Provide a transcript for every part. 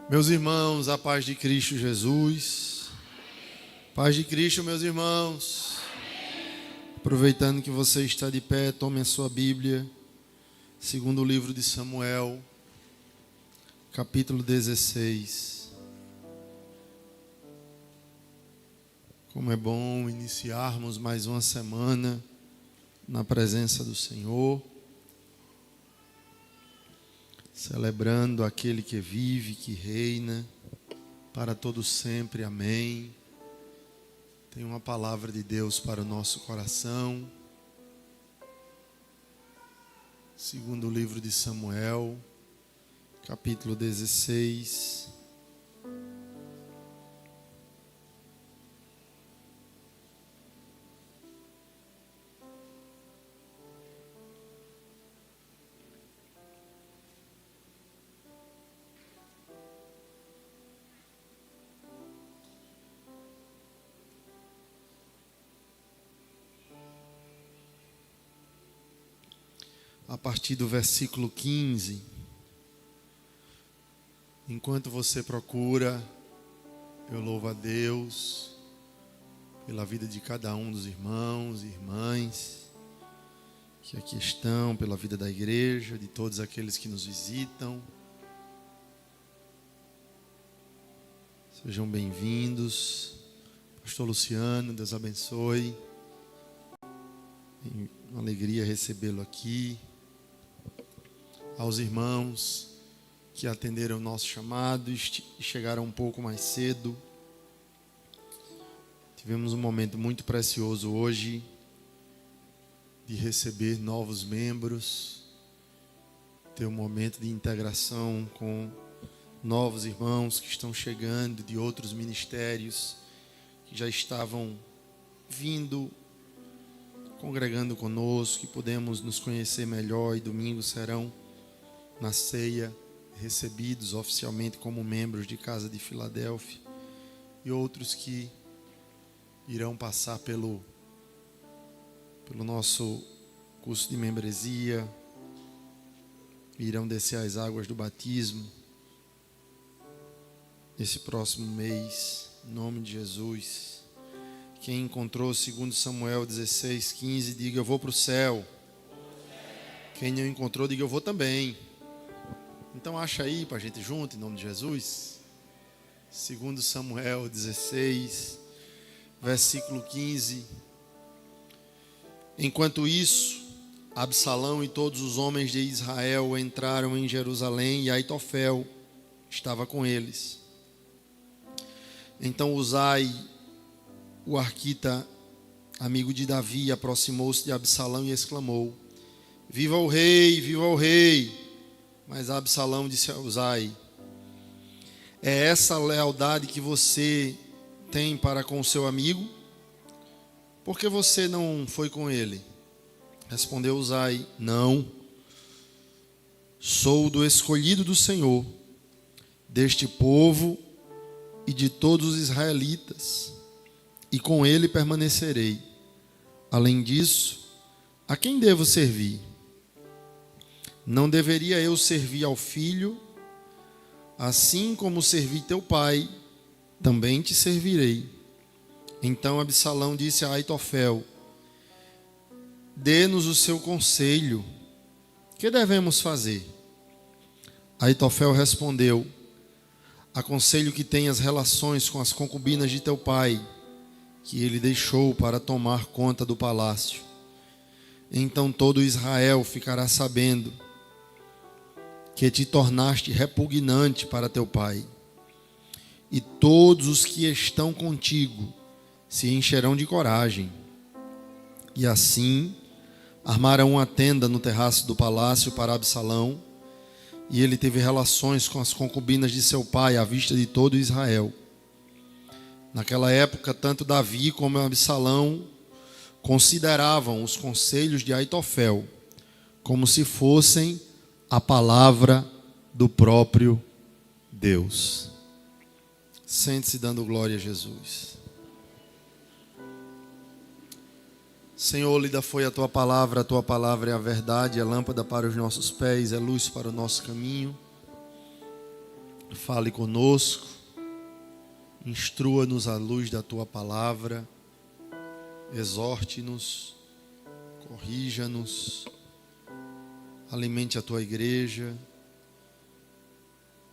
Meus irmãos, a paz de Cristo Jesus. Paz de Cristo, meus irmãos. Aproveitando que você está de pé, tome a sua Bíblia. Segundo o livro de Samuel, capítulo 16. Como é bom iniciarmos mais uma semana na presença do Senhor, celebrando aquele que vive, que reina, para todo sempre, amém. Tem uma palavra de Deus para o nosso coração. Segundo o livro de Samuel, capítulo 16. A partir do versículo 15, enquanto você procura, eu louvo a Deus pela vida de cada um dos irmãos e irmãs que aqui estão, pela vida da igreja, de todos aqueles que nos visitam. Sejam bem-vindos. Pastor Luciano, Deus abençoe. É uma alegria recebê-lo aqui. Aos irmãos que atenderam o nosso chamado e chegaram um pouco mais cedo. Tivemos um momento muito precioso hoje de receber novos membros, ter um momento de integração com novos irmãos que estão chegando de outros ministérios, que já estavam vindo, congregando conosco, que podemos nos conhecer melhor e domingo serão na ceia, recebidos oficialmente como membros de Casa de Filadélfia, e outros que irão passar pelo nosso curso de membresia, irão descer as águas do batismo nesse próximo mês, em nome de Jesus. Quem encontrou segundo Samuel 16:15, diga: eu vou para o céu. Quem não encontrou, diga: eu vou também. Então acha aí para a gente junto, em nome de Jesus. Segundo Samuel 16, versículo 15. Enquanto isso, Absalão e todos os homens de Israel entraram em Jerusalém e Aitofel estava com eles. Então Uzai, o arquita, amigo de Davi, aproximou-se de Absalão e exclamou: viva o rei, viva o rei! Mas Absalão disse a Uzai: é essa a lealdade que você tem para com o seu amigo? Por que você não foi com ele? Respondeu Uzai: não, sou do escolhido do Senhor, deste povo e de todos os israelitas, e com ele permanecerei. Além disso, a quem devo servir? Não deveria eu servir ao filho? Assim como servi teu pai, também te servirei. Então Absalão disse a Aitofel: dê-nos o seu conselho. Que devemos fazer? Aitofel respondeu: aconselho que tenhas relações com as concubinas de teu pai, que ele deixou para tomar conta do palácio. Então todo Israel ficará sabendo que te tornaste repugnante para teu pai, e todos os que estão contigo se encherão de coragem, e assim armarão uma tenda no terraço do palácio para Absalão, e ele teve relações com as concubinas de seu pai à vista de todo Israel. Naquela época, tanto Davi como Absalão consideravam os conselhos de Aitofel como se fossem a palavra do próprio Deus. Sente-se dando glória a Jesus. Senhor, lida foi a tua palavra é a verdade, é lâmpada para os nossos pés, é luz para o nosso caminho. Fale conosco, instrua-nos à luz da tua palavra, exorte-nos, corrija-nos, alimente a tua igreja,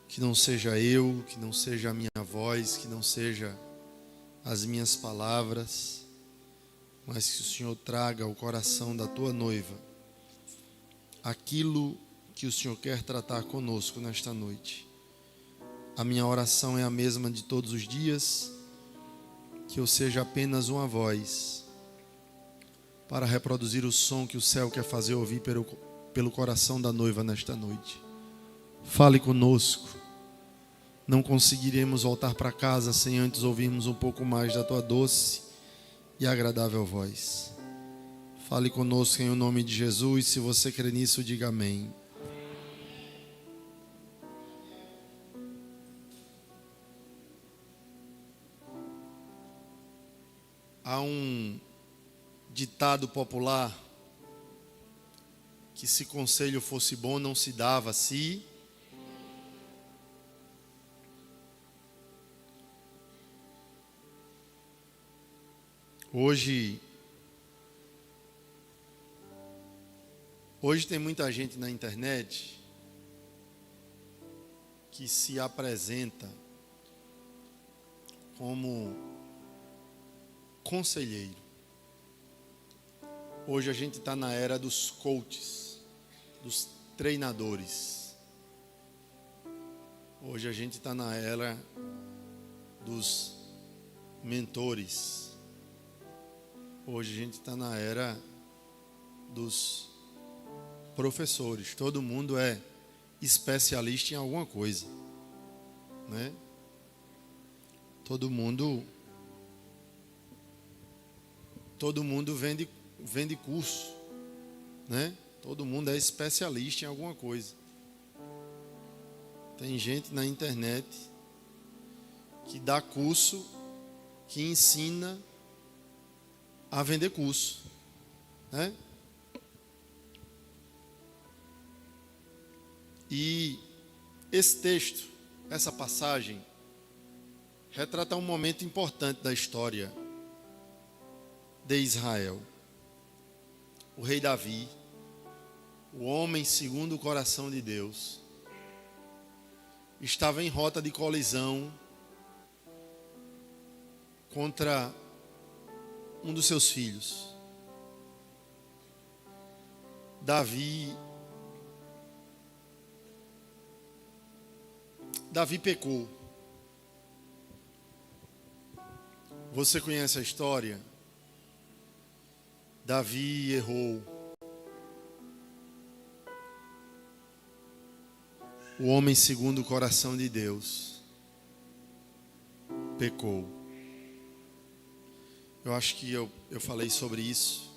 que não seja eu, que não seja a minha voz, que não seja as minhas palavras, mas que o Senhor traga ao coração da tua noiva aquilo que o Senhor quer tratar conosco nesta noite. A minha oração é a mesma de todos os dias, que eu seja apenas uma voz para reproduzir o som que o céu quer fazer ouvir pelo coração da noiva nesta noite. Fale conosco. Não conseguiremos voltar para casa sem antes ouvirmos um pouco mais da tua doce e agradável voz. Fale conosco em nome de Jesus. Se você crê nisso, diga amém. Há um ditado popular que se conselho fosse bom não se dava se... Hoje tem muita gente na internet que se apresenta como conselheiro. Hoje a gente está na era dos coaches, dos treinadores. Hoje a gente está na era dos mentores. Hoje a gente está na era dos professores. Todo mundo é especialista em alguma coisa, né? Todo mundo vende curso, né? Todo mundo é especialista em alguma coisa. Tem gente na internet que dá curso, que ensina a vender curso, né? E esse texto, essa passagem, retrata um momento importante da história de Israel. O rei Davi, o homem segundo o coração de Deus, estava em rota de colisão contra um dos seus filhos. Davi pecou. Você conhece a história? Davi errou. O homem segundo o coração de Deus pecou. Eu acho que eu falei sobre isso.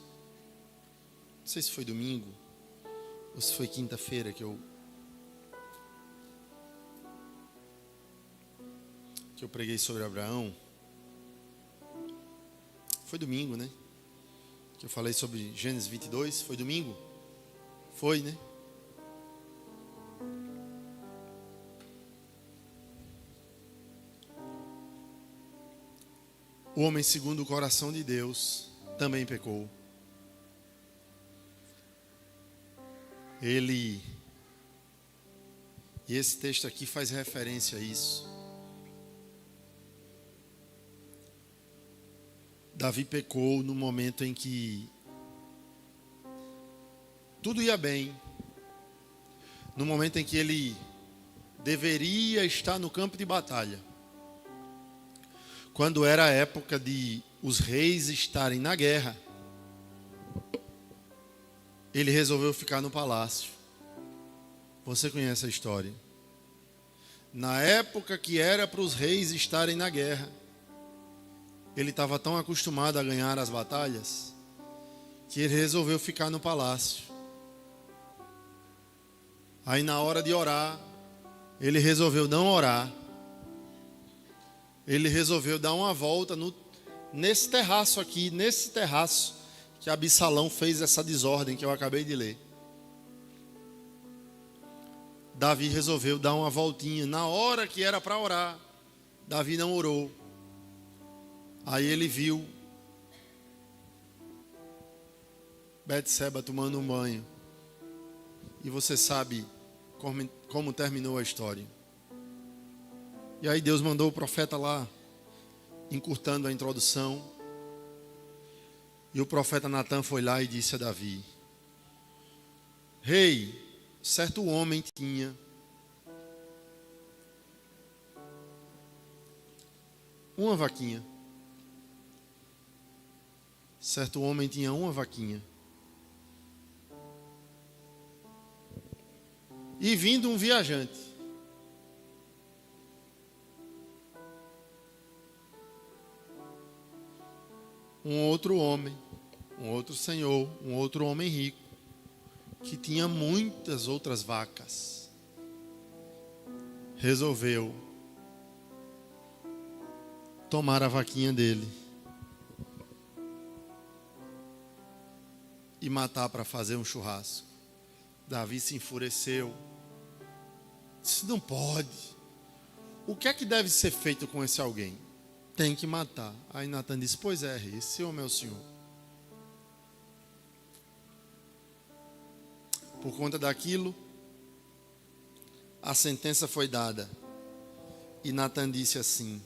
Não sei se foi domingo ou se foi quinta-feira que eu preguei sobre Abraão. Foi domingo, né? Que eu falei sobre Gênesis 22. Foi domingo? Foi, né? O homem segundo o coração de Deus também pecou. E esse texto aqui faz referência a isso. Davi pecou no momento em que tudo ia bem, no momento em que ele deveria estar no campo de batalha, quando era a época de os reis estarem na guerra. Ele resolveu ficar no palácio. Você conhece a história? Na época que era para os reis estarem na guerra, ele estava tão acostumado a ganhar as batalhas que ele resolveu ficar no palácio. Aí na hora de orar, ele resolveu não orar. Ele resolveu dar uma volta nesse terraço aqui, nesse terraço que Absalão fez essa desordem que eu acabei de ler. Davi resolveu dar uma voltinha. Na hora que era para orar, Davi não orou. Aí ele viu Betseba tomando um banho. E você sabe como terminou a história. E aí Deus mandou o profeta lá, encurtando a introdução. E o profeta Natan foi lá e disse a Davi: Rei, certo homem tinha uma vaquinha. Certo homem tinha uma vaquinha. E vindo um viajante, um outro homem, um outro senhor, um outro homem rico, que tinha muitas outras vacas, resolveu tomar a vaquinha dele e matar para fazer um churrasco. Davi se enfureceu, disse: não pode. O que é que deve ser feito com esse alguém? Tem que matar. Aí Natan disse: pois é, rei, esse homem é o senhor. Por conta daquilo, a sentença foi dada. E Natan disse assim: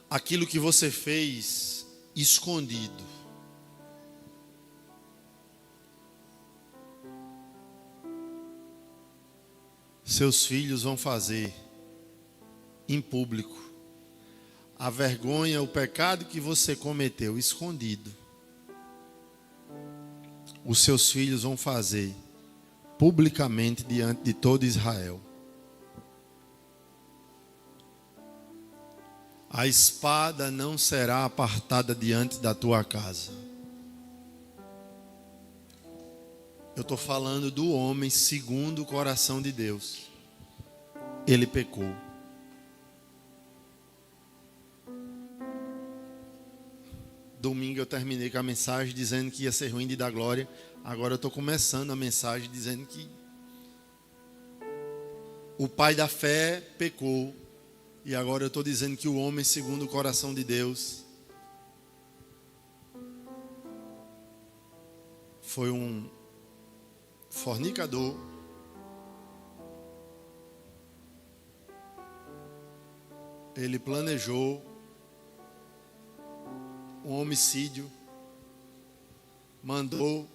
aquilo que você fez escondido, seus filhos vão fazer em público. A vergonha, o pecado que você cometeu escondido, os seus filhos vão fazer publicamente diante de todo Israel. A espada não será apartada diante da tua casa. Eu estou falando do homem segundo o coração de Deus. Ele pecou. Domingo eu terminei com a mensagem dizendo que ia ser ruim de dar glória. Agora eu estou começando a mensagem dizendo que o pai da fé pecou. E agora eu estou dizendo que o homem segundo o coração de Deus foi um fornicador, ele planejou um homicídio, mandou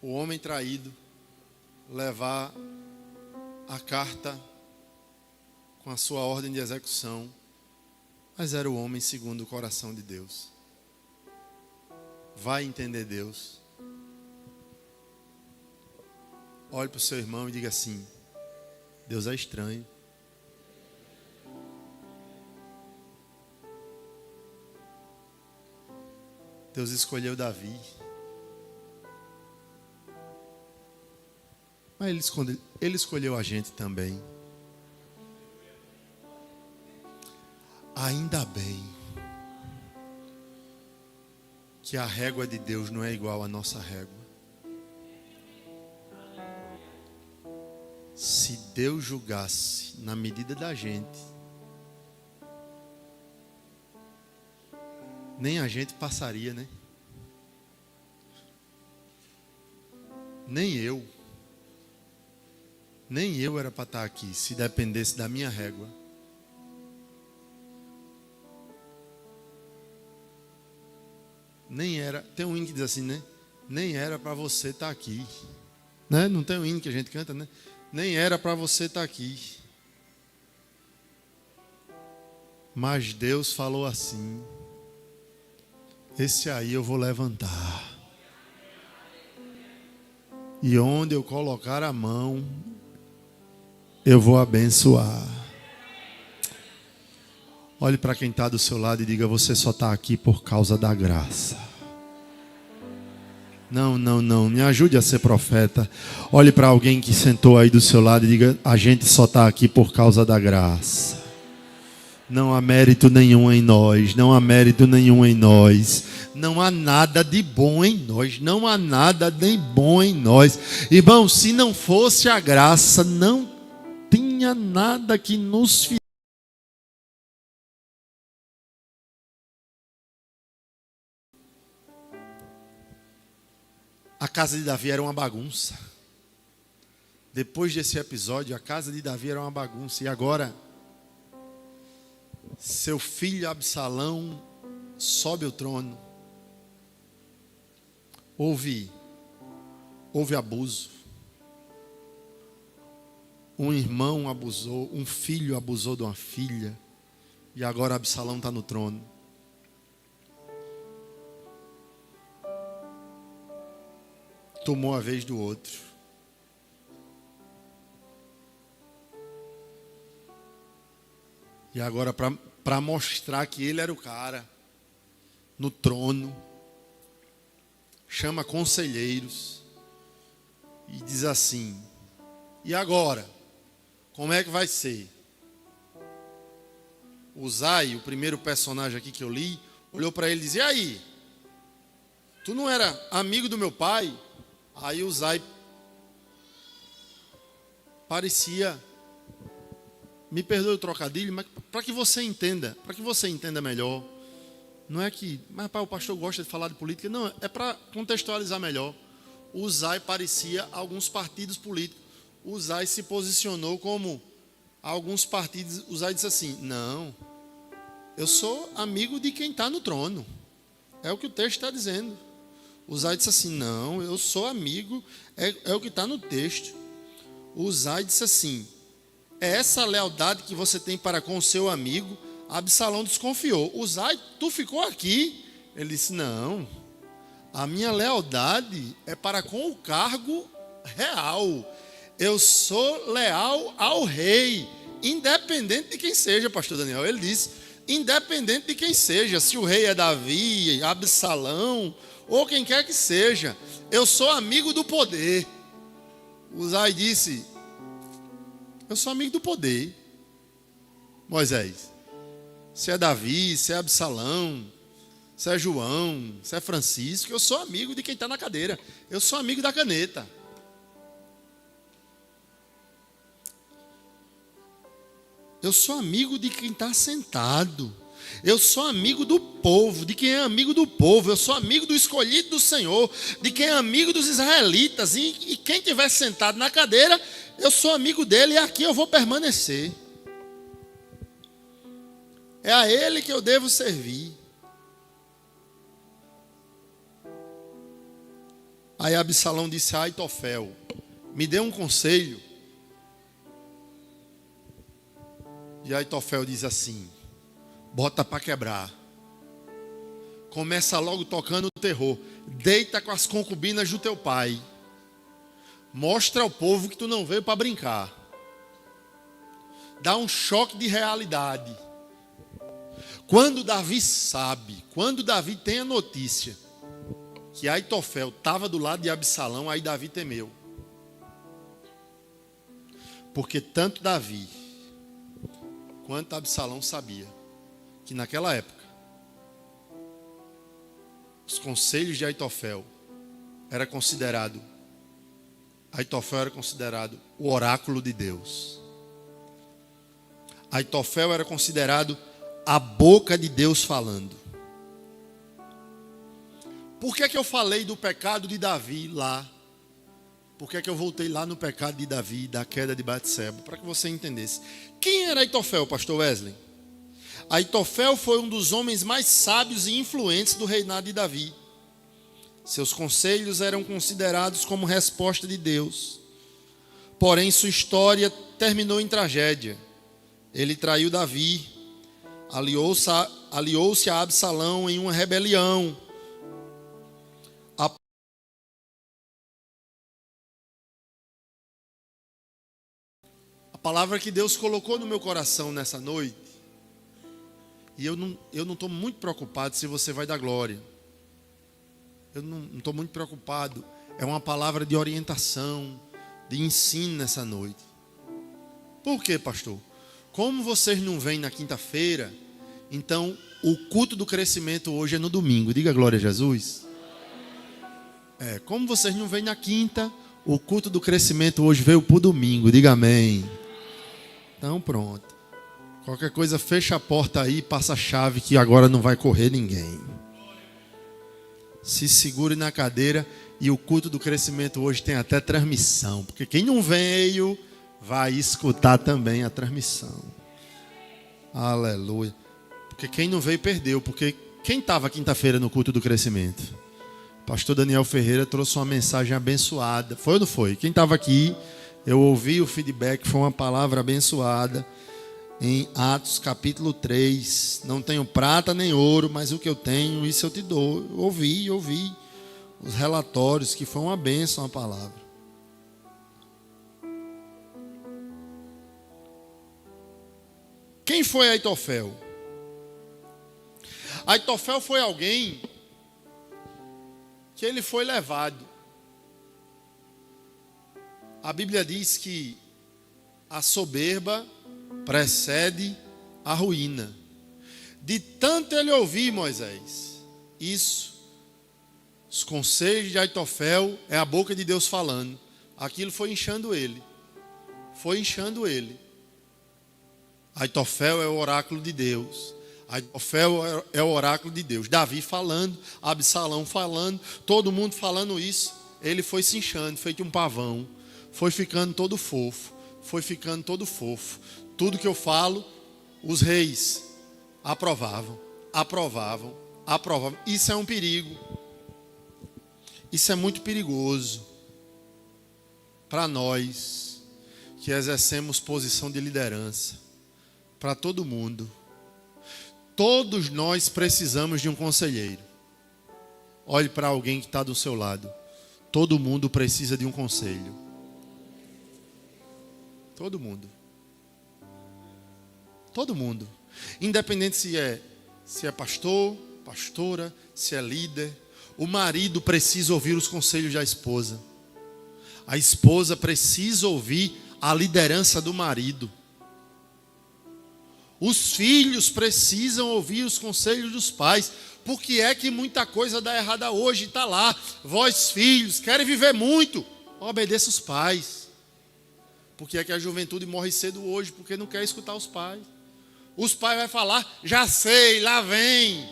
o homem traído levar a carta com a sua ordem de execução, mas era o homem segundo o coração de Deus. Vai entender Deus. Olhe para o seu irmão e diga assim: Deus é estranho. Deus escolheu Davi, mas ele escolheu a gente também. Ainda bem que a régua de Deus não é igual à nossa régua. Se Deus julgasse na medida da gente, nem a gente passaria, né? Nem eu era para estar aqui, se dependesse da minha régua. Nem era, tem um hino que diz assim, né? Nem era para você estar aqui, né? Não tem um hino que a gente canta, né? Nem era para você estar aqui. Mas Deus falou assim: esse aí eu vou levantar. E onde eu colocar a mão, eu vou abençoar. Olhe para quem está do seu lado e diga: você só está aqui por causa da graça. Não, me ajude a ser profeta. Olhe para alguém que sentou aí do seu lado e diga: a gente só está aqui por causa da graça. Não há mérito nenhum em nós, não há mérito nenhum em nós. Não há nada de bom em nós, não há nada de bom em nós. Irmão, se não fosse a graça, não tinha nada que nos fizesse. A casa de Davi era uma bagunça. Depois desse episódio, a casa de Davi era uma bagunça. E agora, seu filho Absalão sobe ao trono. Houve abuso. Um irmão abusou, um filho abusou de uma filha. E agora Absalão está no trono. Tomou a vez do outro. E agora, para mostrar que ele era o cara, no trono, chama conselheiros e diz assim: e agora? Como é que vai ser? Uzai, o primeiro personagem aqui que eu li, olhou para ele e disse: e aí? Tu não era amigo do meu pai? Aí Uzai parecia, me perdoe o trocadilho, mas para que você entenda melhor. Não é que, mas pai, o pastor gosta de falar de política. Não, é para contextualizar melhor. Uzai parecia alguns partidos políticos. Uzai se posicionou como alguns partidos. Uzai disse assim: não, eu sou amigo de quem está no trono. É o que o texto está dizendo. Uzai disse assim: não, eu sou amigo, é o que está no texto. Uzai disse assim: é essa lealdade que você tem para com o seu amigo. Absalão desconfiou: Uzai, tu ficou aqui? Ele disse: não, a minha lealdade é para com o cargo real. Eu sou leal ao rei, independente de quem seja, pastor Daniel. Ele disse: independente de quem seja, se o rei é Davi, Absalão, ou quem quer que seja, eu sou amigo do poder. Uzai disse: eu sou amigo do poder. Moisés, se é Davi, se é Absalão, se é João, se é Francisco, eu sou amigo de quem está na cadeira. Eu sou amigo da caneta. Eu sou amigo de quem está sentado. Eu sou amigo do povo, de quem é amigo do povo. Eu sou amigo do escolhido do Senhor, de quem é amigo dos israelitas. E quem estiver sentado na cadeira, eu sou amigo dele e aqui eu vou permanecer. É a ele que eu devo servir. Aí Absalão disse a Aitofel: me dê um conselho. E Aitofel diz assim: bota para quebrar. Começa logo tocando o terror. Deita com as concubinas do teu pai. Mostra ao povo que tu não veio para brincar. Dá um choque de realidade. Quando Davi sabe, quando Davi tem a notícia que Aitofel estava do lado de Absalão, aí Davi temeu. Porque tanto Davi quanto Absalão sabia que naquela época os conselhos de Aitofel era considerado o oráculo de Deus. Aitofel era considerado a boca de Deus falando. Por que eu falei do pecado de Davi lá? Por que eu voltei lá no pecado de Davi, da queda de Batseba? Para que você entendesse. Quem era Aitofel, pastor Wesley? Aitofel foi um dos homens mais sábios e influentes do reinado de Davi. Seus conselhos eram considerados como resposta de Deus. Porém, sua história terminou em tragédia. Ele traiu Davi, aliou-se a Absalão em uma rebelião. A palavra que Deus colocou no meu coração nessa noite, e eu não estou muito preocupado se você vai dar glória. Eu não estou muito preocupado. É uma palavra de orientação, de ensino nessa noite. Por quê, pastor? como vocês não vêm na quinta-feira, então o culto do crescimento hoje é no domingo. Diga glória a Jesus. Como vocês não vêm na quinta, o culto do crescimento hoje veio para o domingo. Diga amém. Então pronto. Qualquer coisa, fecha a porta aí, passa a chave que agora não vai correr ninguém. Se segure na cadeira e o culto do crescimento hoje tem até transmissão. Porque quem não veio vai escutar também a transmissão. Aleluia. Porque quem não veio perdeu. Porque quem estava quinta-feira no culto do crescimento? Pastor Daniel Ferreira trouxe uma mensagem abençoada. Foi ou não foi? Quem estava aqui, eu ouvi o feedback, foi uma palavra abençoada. Em Atos capítulo 3, não tenho prata nem ouro, mas o que eu tenho, isso eu te dou. Eu ouvi os relatórios, que foi uma bênção a palavra. Quem foi Aitofel? Aitofel foi alguém que ele foi levado. A Bíblia diz que a soberba precede a ruína. De tanto ele ouvir, Moisés, isso, os conselhos de Aitofel, é a boca de Deus falando. Aquilo foi inchando ele. Aitofel é o oráculo de Deus. Aitofel é o oráculo de Deus. Davi falando, Absalão falando, todo mundo falando isso. Ele foi se inchando, feito um pavão. Foi ficando todo fofo. Tudo que eu falo, os reis aprovavam. Isso é um perigo. Isso é muito perigoso para nós que exercemos posição de liderança. Para todo mundo. Todos nós precisamos de um conselheiro. Olhe para alguém que está do seu lado. Todo mundo precisa de um conselho. Todo mundo. Independente se é pastor, pastora, se é líder. O marido precisa ouvir os conselhos da esposa. A esposa precisa ouvir a liderança do marido. Os filhos precisam ouvir os conselhos dos pais. Por que é que muita coisa dá errada hoje? Está lá. Vós, filhos, querem viver muito. Obedeça os pais. Por que é que a juventude morre cedo hoje? Porque não quer escutar os pais. Os pais vão falar, já sei, lá vem.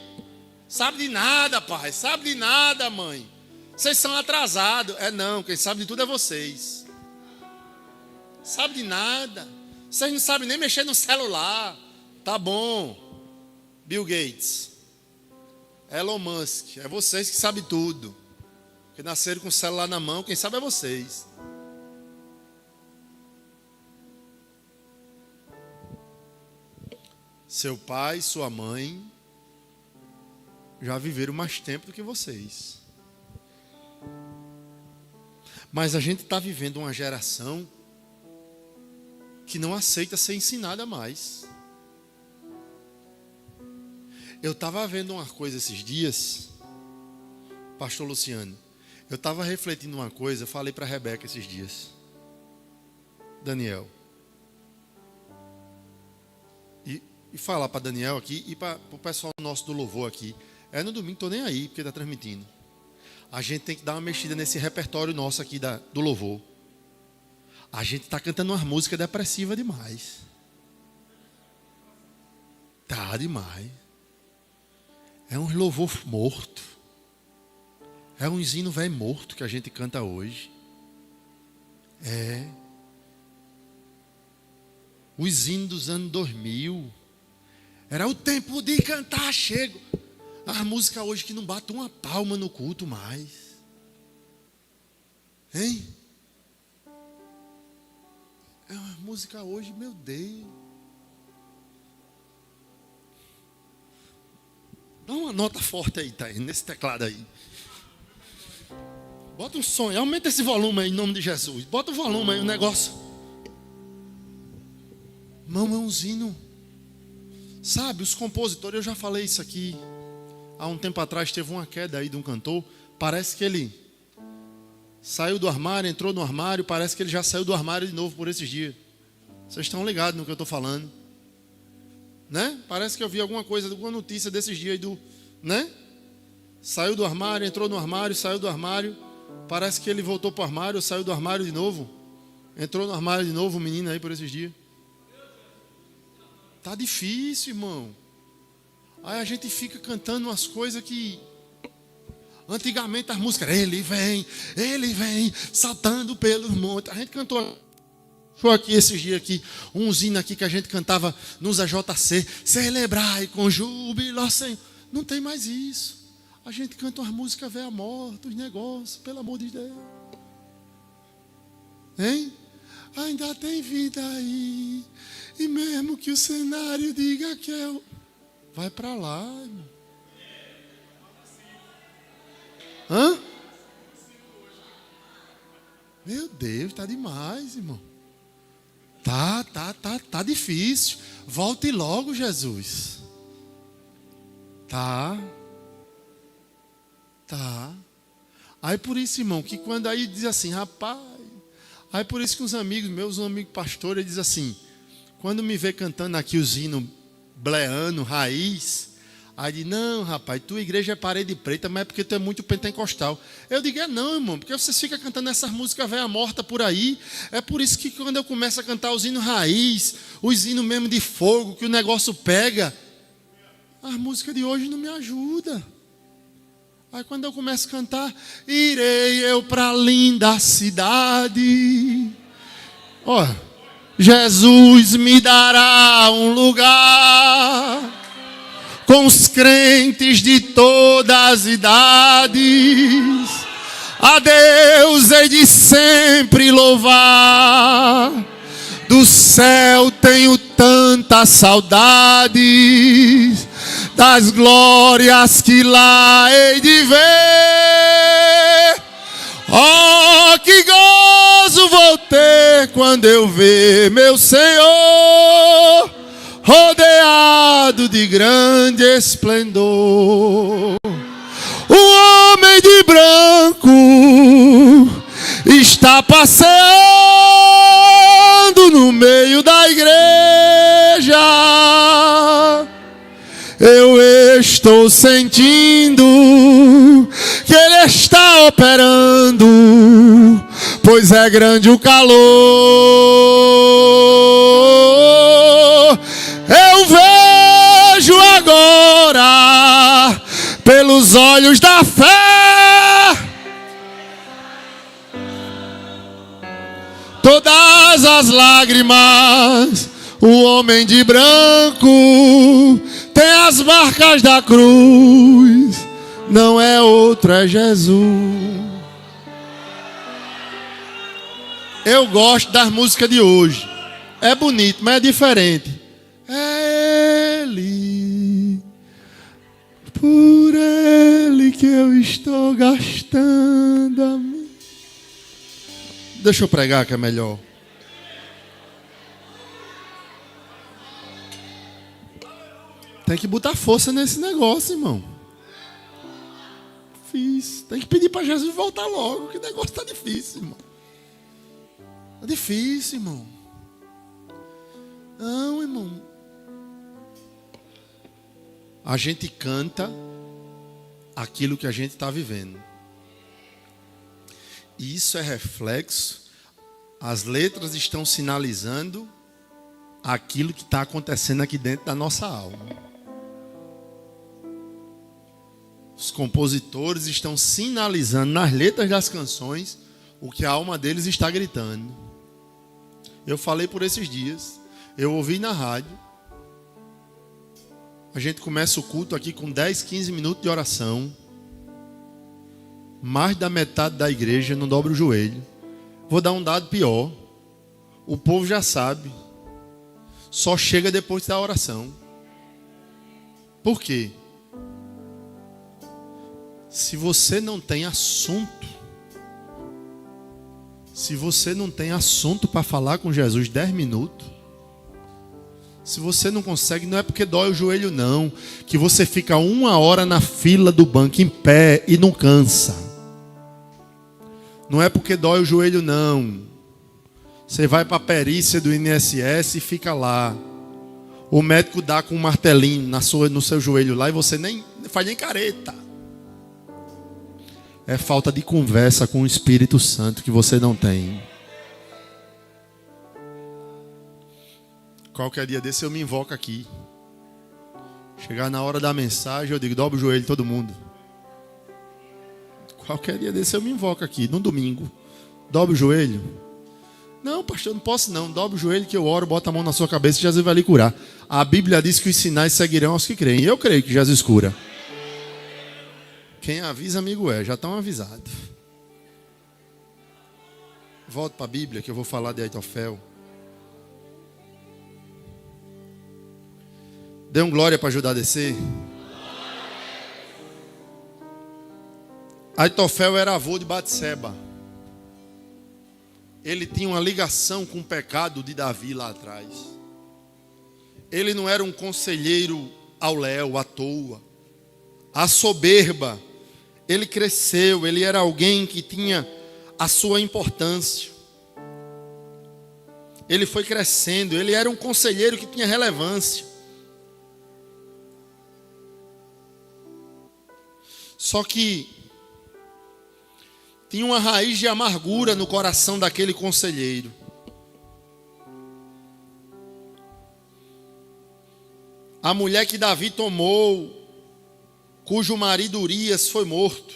Sabe de nada, pai. Sabe de nada, mãe. Vocês são atrasados. Não, quem sabe de tudo é vocês. Sabe de nada. Vocês não sabem nem mexer no celular. Tá bom. Bill Gates. Elon Musk. É vocês que sabem tudo. Que nasceram com o celular na mão, quem sabe é vocês. Seu pai, sua mãe já viveram mais tempo do que vocês. Mas a gente está vivendo uma geração que não aceita ser ensinada mais. Eu estava vendo uma coisa esses dias, pastor Luciano. Eu estava refletindo uma coisa, eu falei para a Rebeca esses dias. Daniel. E falar para Daniel aqui e para o pessoal nosso do louvor aqui. No domingo, estou nem aí, porque está transmitindo. A gente tem que dar uma mexida nesse repertório nosso aqui do louvor. A gente está cantando umas músicas depressivas demais. Tá demais. É um louvor morto. É um hino velho morto que a gente canta hoje. Os hinos dos anos 2000. Era o tempo de cantar, chego. A música hoje que não bate uma palma no culto mais. Hein? É uma música hoje, meu Deus. Dá uma nota forte aí, tá aí, nesse teclado aí. Bota um som aí, aumenta esse volume aí em nome de Jesus. Bota o volume aí, o negócio. Mamãozinho. Sabe, os compositores, eu já falei isso aqui. Há um tempo atrás teve uma queda aí de um cantor. Parece que ele saiu do armário, entrou no armário. Parece que ele já saiu do armário de novo por esses dias. Vocês estão ligados no que eu estou falando. né? Parece que eu vi alguma coisa, alguma notícia desses dias né? Saiu do armário, entrou no armário, saiu do armário. Parece que ele voltou para o armário, saiu do armário de novo. Entrou no armário de novo, o menino aí por esses dias. Tá difícil, irmão. Aí a gente fica cantando umas coisas que antigamente as músicas, ele vem, saltando pelos montes. A gente cantou aqui esses dias aqui, um hino aqui que a gente cantava nos AJC, celebrai com júbilo, Senhor. Não tem mais isso. A gente canta umas músicas velha morta, os negócios, pelo amor de Deus. Hein? Ainda tem vida aí. E mesmo que o cenário diga que eu... Vai para lá, irmão. Hã? Meu Deus, tá demais, irmão. Tá difícil. Volte logo, Jesus. Tá. Aí por isso, irmão, que quando aí diz assim, rapaz... Aí por isso que uns amigos meus, um amigo pastor, ele diz assim... Quando me vê cantando aqui os hinos bleano, raiz... Aí diz, não, rapaz, tua igreja é parede preta, mas é porque tu é muito pentecostal. Eu digo, não, irmão, porque vocês ficam cantando essas músicas velha morta por aí. É por isso que quando eu começo a cantar os hinos raiz, os hinos mesmo de fogo, que o negócio pega, as músicas de hoje não me ajudam. Aí quando eu começo a cantar, irei eu para a linda cidade. Ó, Jesus me dará um lugar com os crentes de todas as idades. A Deus hei de sempre louvar. Do céu tenho tantas saudades, das glórias que lá hei de ver. Oh, que gozo vou ter quando eu ver meu Senhor rodeado de grande esplendor. O homem de branco está passeando no meio da igreja. Eu estou sentindo que ele está operando, pois é grande o calor. Eu vejo agora pelos olhos da fé todas as lágrimas. O homem de branco tem as marcas da cruz, não é outro, é Jesus. Eu gosto das músicas de hoje. É bonito, mas é diferente. É Ele, por Ele que eu estou gastando a mim. Deixa eu pregar que é melhor. Tem que botar força nesse negócio, irmão. Tem que pedir para Jesus voltar logo, que o negócio está difícil, irmão. Está difícil, irmão. Não, irmão. A gente canta aquilo que a gente está vivendo. E isso é reflexo. As letras estão sinalizando aquilo que está acontecendo aqui dentro da nossa alma. Os compositores estão sinalizando nas letras das canções o que a alma deles está gritando. Eu falei por esses dias. Eu ouvi na rádio. A gente começa o culto aqui com 10, 15 minutos de oração. Mais da metade da igreja não dobra o joelho. Vou dar um dado pior. O povo já sabe. Só chega depois da oração. Por quê? Se você não tem assunto, para falar com Jesus 10 minutos, se você não consegue, não é porque dói o joelho não, que você fica 1 hora na fila do banco em pé e não cansa. Não é porque dói o joelho não. Você vai para a perícia do INSS e fica lá. O médico dá com um martelinho no seu joelho lá e você nem faz nem careta. É falta de conversa com o Espírito Santo que você não tem. Qualquer dia desse eu me invoco aqui. Chegar na hora da mensagem eu digo, dobra o joelho todo mundo. Qualquer dia desse eu me invoco aqui, no domingo. Dobra o joelho. Não, pastor, não posso não. Dobra o joelho que eu oro, bota a mão na sua cabeça e Jesus vai lhe curar. A Bíblia diz que os sinais seguirão aos que creem. Eu creio que Jesus cura. Quem avisa, amigo já estão avisados. Volto para a Bíblia que eu vou falar de Aitofel. Dê um glória para ajudar a descer. Aitofel era avô de Batseba. Ele tinha uma ligação com o pecado de Davi lá atrás. Ele não era um conselheiro ao léu, à toa. A soberba, ele cresceu, ele era alguém que tinha a sua importância. Ele foi crescendo, ele era um conselheiro que tinha relevância. Só que tinha uma raiz de amargura no coração daquele conselheiro. A mulher que Davi tomou, cujo marido Urias foi morto.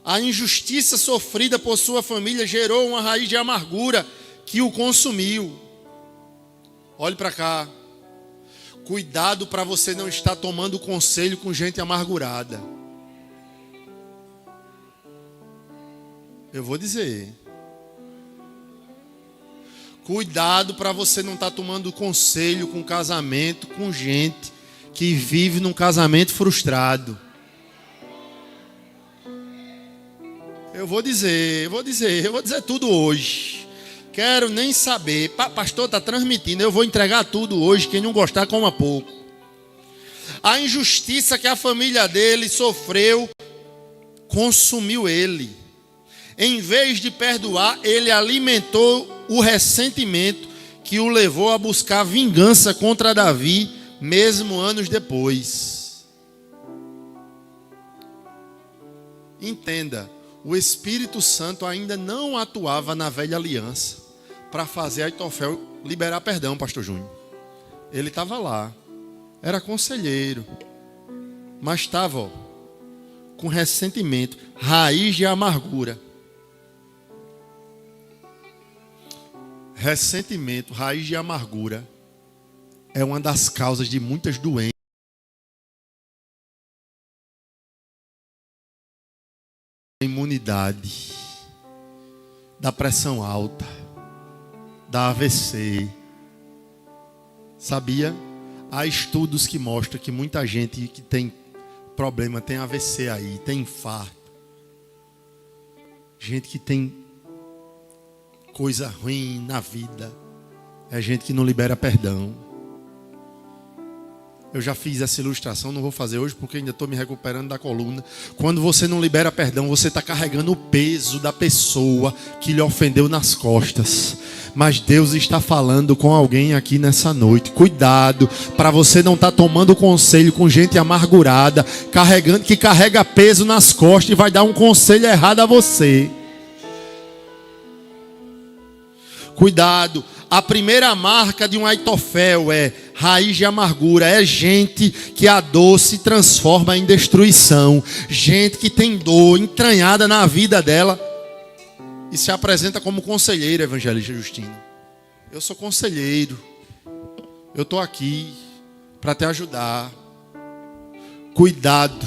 A injustiça sofrida por sua família gerou uma raiz de amargura que o consumiu. Olhe para cá. Cuidado para você não estar tomando conselho com gente amargurada. Eu vou dizer. Cuidado para você não estar tomando conselho com casamento, com gente que vive num casamento frustrado. Eu vou dizer tudo hoje. Quero nem saber. Pastor está transmitindo, eu vou entregar tudo hoje. Quem não gostar, coma pouco. A injustiça que a família dele sofreu consumiu ele. Em vez de perdoar, ele alimentou o ressentimento que o levou a buscar vingança contra Davi, mesmo anos depois. Entenda, o Espírito Santo ainda não atuava na velha aliança para fazer Aitofel liberar perdão, pastor Júnior. Ele estava lá, era conselheiro, mas estava com ressentimento, raiz de amargura. Ressentimento, raiz de amargura, é uma das causas de muitas doenças. Imunidade, da pressão alta, da AVC. Sabia? Há estudos que mostram que muita gente que tem problema tem AVC aí, tem infarto. Gente que tem coisa ruim na vida. É gente que não libera perdão. Eu já fiz essa ilustração, não vou fazer hoje porque ainda estou me recuperando da coluna. Quando você não libera perdão, você está carregando o peso da pessoa que lhe ofendeu nas costas. Mas Deus está falando com alguém aqui nessa noite. Cuidado para você não estar tomando conselho com gente amargurada, que carrega peso nas costas e vai dar um conselho errado a você. Cuidado. A primeira marca de um Aitofel é raiz de amargura. É gente que a dor se transforma em destruição. Gente que tem dor entranhada na vida dela e se apresenta como conselheiro, evangelista Justino. Eu sou conselheiro. Eu estou aqui para te ajudar. Cuidado.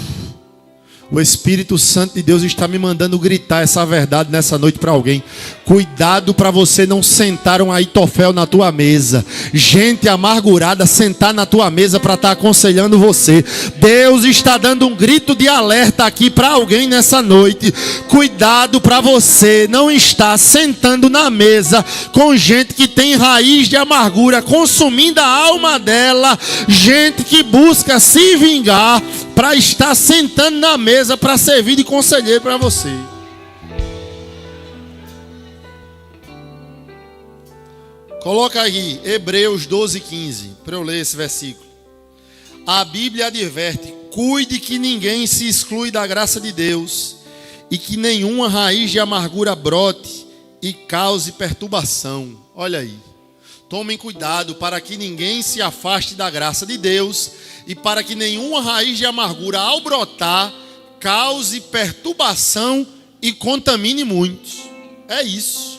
O Espírito Santo de Deus está me mandando gritar essa verdade nessa noite para alguém. Cuidado para você não sentar um Aitofel na tua mesa. Gente amargurada sentar na tua mesa para estar aconselhando você. Deus está dando um grito de alerta aqui para alguém nessa noite. Cuidado para você não estar sentando na mesa com gente que tem raiz de amargura, consumindo a alma dela. Gente que busca se vingar para estar sentando na mesa para servir de conselheiro para você. Coloca aí, Hebreus 12:15, para eu ler esse versículo. A Bíblia adverte: cuide que ninguém se exclui da graça de Deus, e que nenhuma raiz de amargura brote e cause perturbação. Olha aí. Tomem cuidado para que ninguém se afaste da graça de Deus e para que nenhuma raiz de amargura, ao brotar, cause perturbação e contamine muitos. É isso.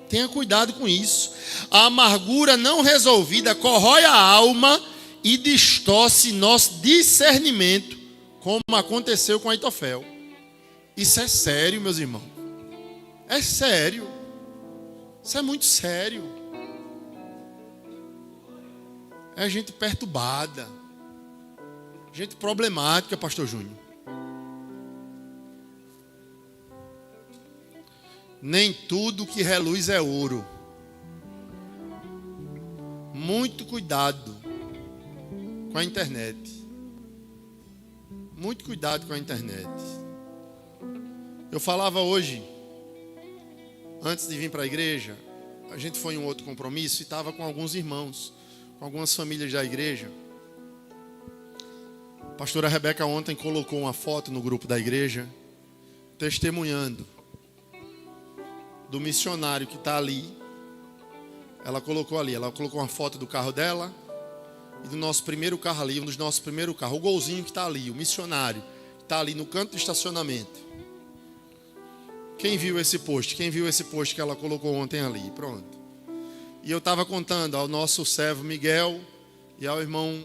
Tenha cuidado com isso. A amargura não resolvida corrói a alma e distorce nosso discernimento, como aconteceu com Aitofel. Isso é sério, meus irmãos. É sério. Isso é muito sério. É gente perturbada, gente problemática, pastor Júnior. Nem tudo que reluz é ouro. Muito cuidado com a internet. Muito cuidado com a internet. Eu falava hoje, antes de vir para a igreja, a gente foi em um outro compromisso e estava com alguns irmãos, com algumas famílias da igreja. A pastora Rebeca ontem colocou uma foto no grupo da igreja, testemunhando do missionário que está ali. Ela colocou uma foto do carro dela e do nosso primeiro carro ali, um dos nossos primeiros carros, o golzinho que está ali, o missionário, que está ali no canto do estacionamento. Quem viu esse post? Quem viu esse post que ela colocou ontem ali? Pronto. E eu estava contando ao nosso servo Miguel e ao irmão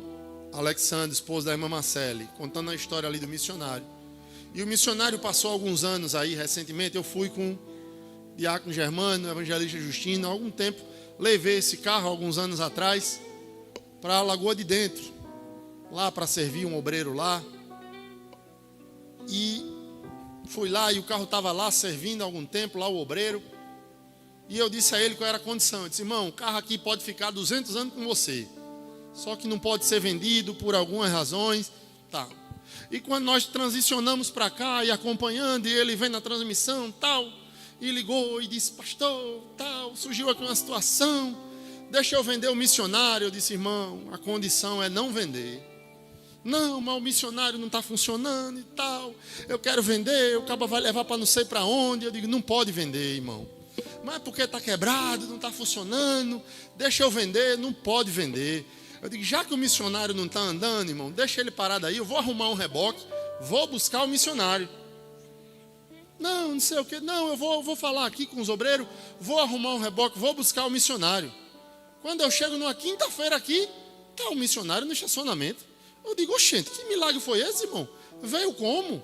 Alexandre, esposo da irmã Marcele, contando a história ali do missionário. E o missionário passou alguns anos aí, recentemente, eu fui com o diácono Germano, o evangelista Justino, há algum tempo, levei esse carro, alguns anos atrás, para a Lagoa de Dentro, lá para servir um obreiro lá. E fui lá e o carro estava lá servindo há algum tempo, lá o obreiro. E eu disse a ele qual era a condição. Eu disse: irmão, o carro aqui pode ficar 200 anos com você, só que não pode ser vendido por algumas razões. Tá. E quando nós transicionamos para cá e acompanhando, e ele vem na transmissão, tal, e ligou e disse: pastor, tal, surgiu aqui uma situação, deixa eu vender o missionário. Eu disse: irmão, a condição é não vender. Não, mas o missionário não está funcionando e tal, eu quero vender, o cabo vai levar para não sei para onde. Eu digo: não pode vender, irmão. Mas porque está quebrado, não está funcionando, deixa eu vender. Não pode vender. Eu digo: já que o missionário não está andando, irmão, deixa ele parado aí, eu vou arrumar um reboque, vou buscar o missionário. Não sei o que, não, eu vou falar aqui com os obreiros, vou arrumar um reboque, vou buscar o missionário. Quando eu chego numa quinta-feira aqui, está o missionário no estacionamento. Eu digo: oxente, que milagre foi esse, irmão? Veio como?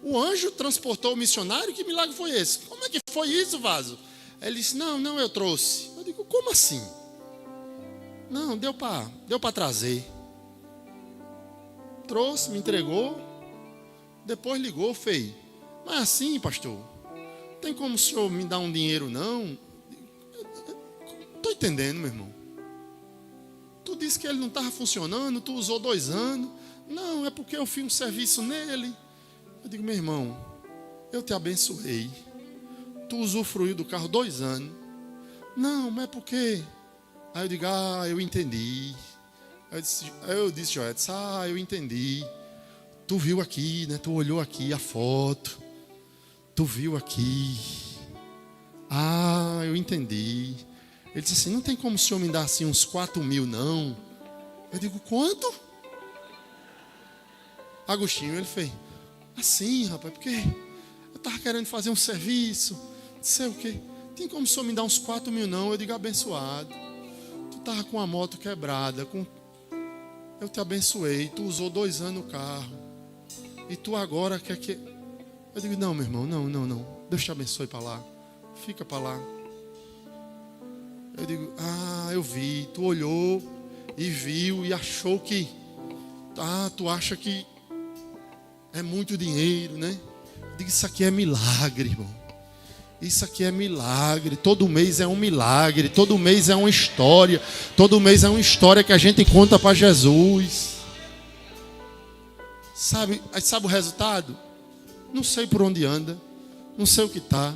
O anjo transportou o missionário? Que milagre foi esse? Como é que foi isso, vaso? Ele disse: não, eu trouxe. Eu digo: como assim? Não, deu para trazer. Trouxe, me entregou, depois ligou, fez: mas assim, pastor, tem como o senhor me dar um dinheiro, não? Estou entendendo, meu irmão. Tu disse que ele não estava funcionando, tu usou 2 anos. Não, é porque eu fiz um serviço nele. Eu digo: meu irmão, eu te abençoei. Tu usufruiu do carro 2 anos. Não, mas é porque... Aí eu digo: eu entendi. Eu disse, Joel, eu entendi. Tu viu aqui, né? Tu olhou aqui a foto. Tu viu aqui. Eu entendi. Ele disse assim: não tem como o senhor me dar assim uns 4 mil, não? Eu digo: quanto? Agostinho, ele fez assim: rapaz, porque eu estava querendo fazer um serviço, não sei o quê. Tem como o senhor me dar uns 4 mil, não? Eu digo: abençoado. Tu estava com a moto quebrada, eu te abençoei, tu usou 2 anos o carro, e tu agora quer que... Eu digo: não, meu irmão, não. Deus te abençoe para lá, fica para lá. Eu digo: eu vi, tu olhou e viu e achou que... tu acha que é muito dinheiro, né? Eu digo: isso aqui é milagre, irmão. Isso aqui é milagre. Todo mês é um milagre. Todo mês é uma história. Todo mês é uma história que a gente conta para Jesus. Sabe o resultado? Não sei por onde anda. Não sei o que está.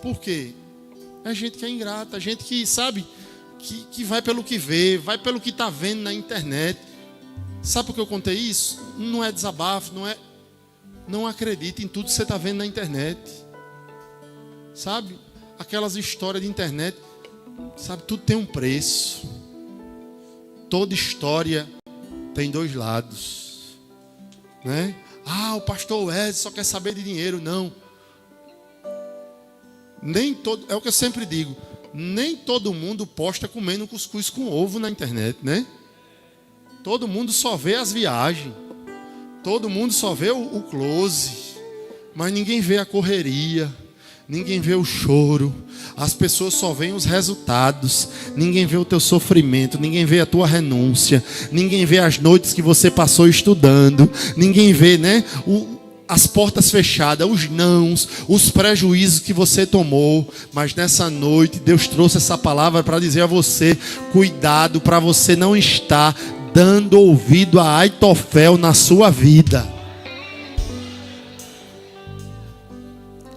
Por quê? É gente que é ingrata. Gente que, sabe, que vai pelo que vê, vai pelo que está vendo na internet. Sabe por que eu contei isso? Não é desabafo, não acredite em tudo que você está vendo na internet. Sabe? Aquelas histórias de internet, sabe? Tudo tem um preço. Toda história tem dois lados, né? O pastor Wesley só quer saber de dinheiro. Não. Nem todo, é o que eu sempre digo, nem todo mundo posta comendo cuscuz com ovo na internet, né? Todo mundo só vê as viagens. Todo mundo só vê o close. Mas ninguém vê a correria. Ninguém vê o choro. As pessoas só veem os resultados. Ninguém vê o teu sofrimento. Ninguém vê a tua renúncia. Ninguém vê as noites que você passou estudando. Ninguém vê, né, as portas fechadas, os nãos, os prejuízos que você tomou. Mas nessa noite Deus trouxe essa palavra para dizer a você: cuidado para você não estar dando ouvido a Aitofel na sua vida.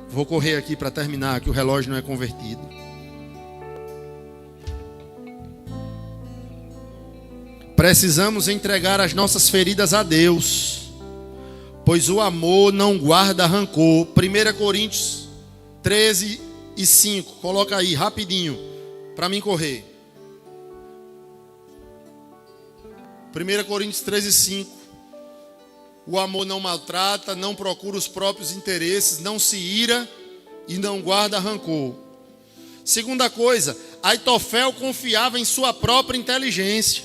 Vou correr aqui para terminar, que o relógio não é convertido. Precisamos entregar as nossas feridas a Deus, pois o amor não guarda rancor. 1 Coríntios 13:5. Coloca aí, rapidinho, para mim correr. 1 Coríntios 13:5. O amor não maltrata, não procura os próprios interesses, não se ira e não guarda rancor. Segunda coisa, Aitofel confiava em sua própria inteligência.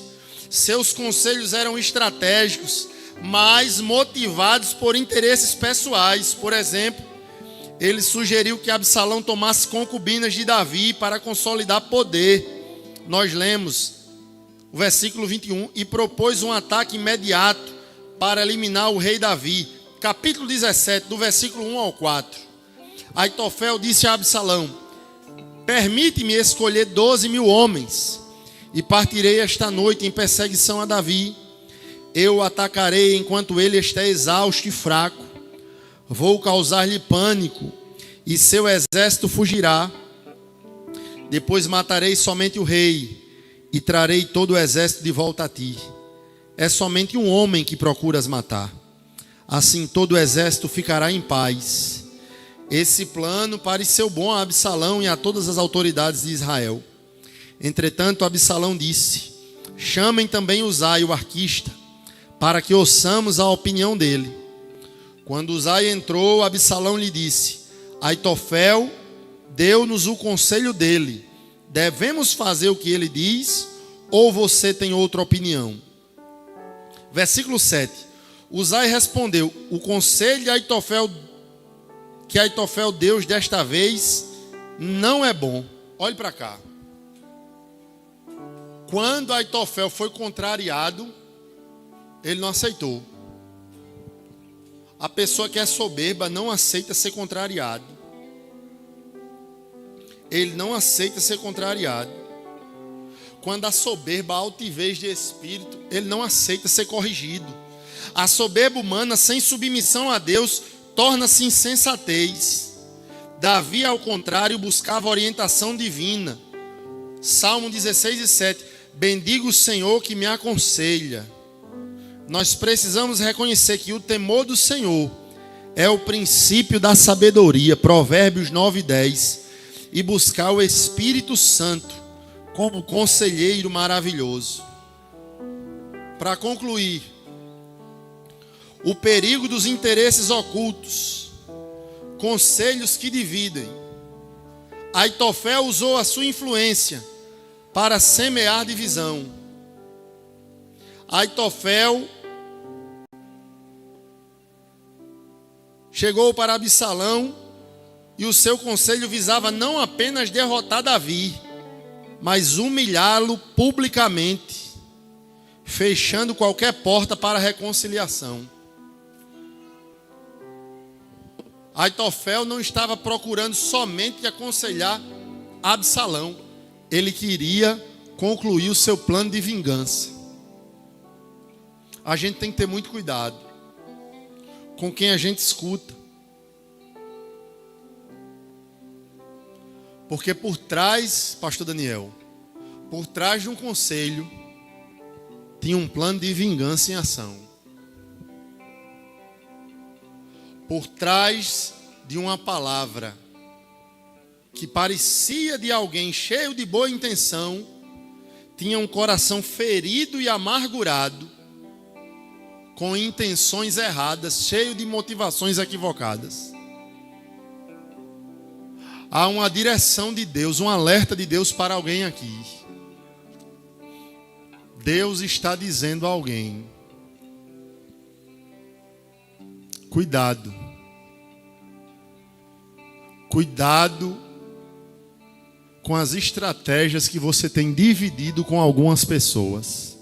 Seus conselhos eram estratégicos, mas motivados por interesses pessoais. Por exemplo, ele sugeriu que Absalão tomasse concubinas de Davi para consolidar poder. Nós lemos o versículo 21, e propôs um ataque imediato para eliminar o rei Davi. Capítulo 17, do versículo 1 ao 4. Aitofel disse a Absalão: permite-me escolher 12.000 homens, e partirei esta noite em perseguição a Davi. Eu o atacarei enquanto ele está exausto e fraco. Vou causar-lhe pânico, e seu exército fugirá. Depois matarei somente o rei, e trarei todo o exército de volta a ti. É somente um homem que procuras matar. Assim todo o exército ficará em paz. Esse plano pareceu bom a Absalão e a todas as autoridades de Israel. Entretanto, Absalão disse: chamem também Uzai, o arquista, para que ouçamos a opinião dele. Quando Uzai entrou, Absalão lhe disse: Aitofel deu-nos o conselho dele. Devemos fazer o que ele diz, ou você tem outra opinião? Versículo 7. Uzai respondeu: o conselho de Aitofel, que Aitofel deu desta vez, não é bom. Olhe para cá. Quando Aitofel foi contrariado, ele não aceitou. A pessoa que é soberba não aceita ser contrariado. Ele não aceita ser contrariado. Quando a soberba, a altivez de espírito, ele não aceita ser corrigido. A soberba humana, sem submissão a Deus, torna-se insensatez. Davi, ao contrário, buscava orientação divina. Salmo 16:7. Bendigo o Senhor que me aconselha. Nós precisamos reconhecer que o temor do Senhor é o princípio da sabedoria. Provérbios 9:10. E buscar o Espírito Santo como conselheiro maravilhoso. Para concluir, o perigo dos interesses ocultos, conselhos que dividem. Aitofel usou a sua influência para semear divisão. Aitofel chegou para Absalão e o seu conselho visava não apenas derrotar Davi, mas humilhá-lo publicamente, fechando qualquer porta para reconciliação. Aitofel não estava procurando somente aconselhar Absalão, ele queria concluir o seu plano de vingança. A gente tem que ter muito cuidado com quem a gente escuta, porque por trás, pastor Daniel, Por trás de um conselho, tinha um plano de vingança em ação. Por trás de uma palavra que parecia de alguém cheio de boa intenção, tinha um coração ferido e amargurado, com intenções erradas, cheio de motivações equivocadas. Há uma direção de Deus, um alerta de Deus para alguém aqui. Deus está dizendo a alguém: cuidado. Cuidado com as estratégias que você tem dividido com algumas pessoas.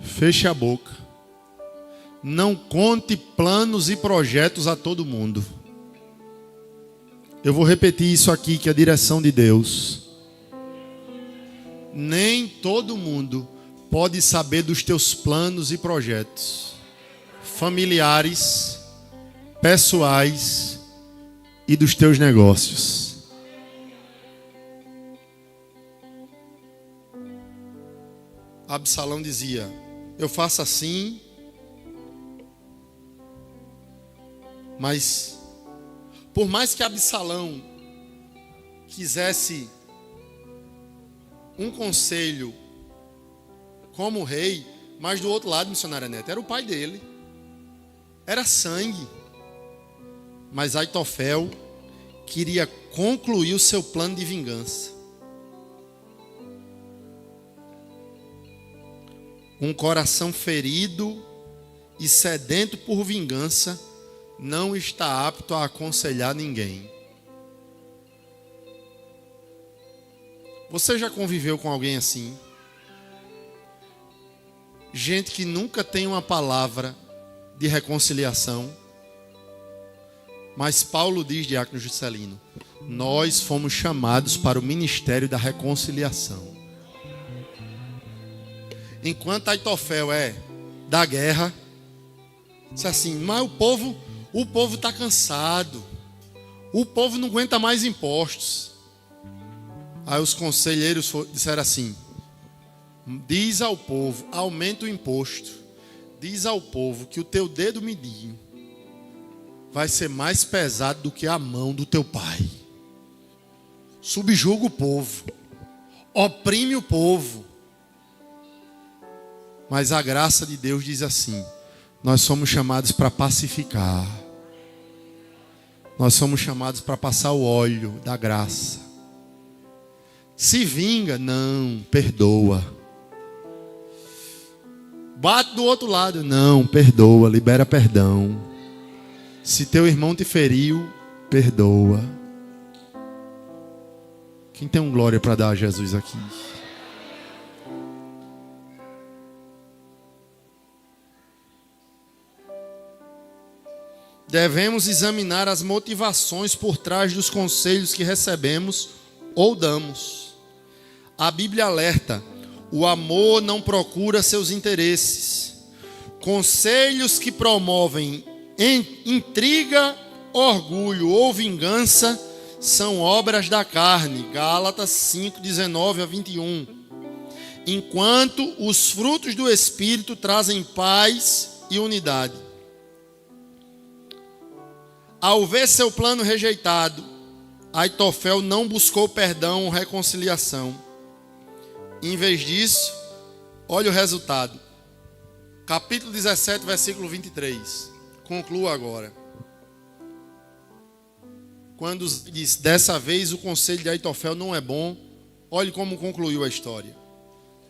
Feche a boca. Não conte planos e projetos a todo mundo. Eu vou repetir isso aqui, que é a direção de Deus. Nem todo mundo pode saber dos teus planos e projetos familiares, pessoais e dos teus negócios. Absalão dizia: eu faço assim, mas por mais que Absalão quisesse um conselho como rei, mas do outro lado, missionária Neta, era o pai dele, era sangue. Mas Aitofel queria concluir o seu plano de vingança. Um coração ferido e sedento por vingança não está apto a aconselhar ninguém. Você já conviveu com alguém assim? Gente que nunca tem uma palavra de reconciliação. Mas Paulo diz, diácono Juscelino, nós fomos chamados para o ministério da reconciliação. Enquanto Aitofel é da guerra, diz assim, mas o povo está cansado, o povo não aguenta mais impostos. Aí os conselheiros disseram assim, diz ao povo, aumenta o imposto, diz ao povo que o teu dedo mindinho vai ser mais pesado do que a mão do teu pai. Subjuga o povo, oprime o povo. Mas a graça de Deus diz assim, nós somos chamados para pacificar. Nós somos chamados para passar o óleo da graça. Se vinga, não, perdoa. Bate do outro lado, não, perdoa, libera perdão. Se teu irmão te feriu, perdoa. Quem tem um glória para dar a Jesus aqui? Devemos examinar as motivações por trás dos conselhos que recebemos ou damos. A Bíblia alerta, o amor não procura seus interesses. Conselhos que promovem intriga, orgulho ou vingança são obras da carne. Gálatas 5:19-21. Enquanto os frutos do Espírito trazem paz e unidade. Ao ver seu plano rejeitado, Aitofel não buscou perdão ou reconciliação. Em vez disso, olha o resultado. Capítulo 17, versículo 23. Concluo agora. Quando diz, dessa vez o conselho de Aitofel não é bom, olhe como concluiu a história.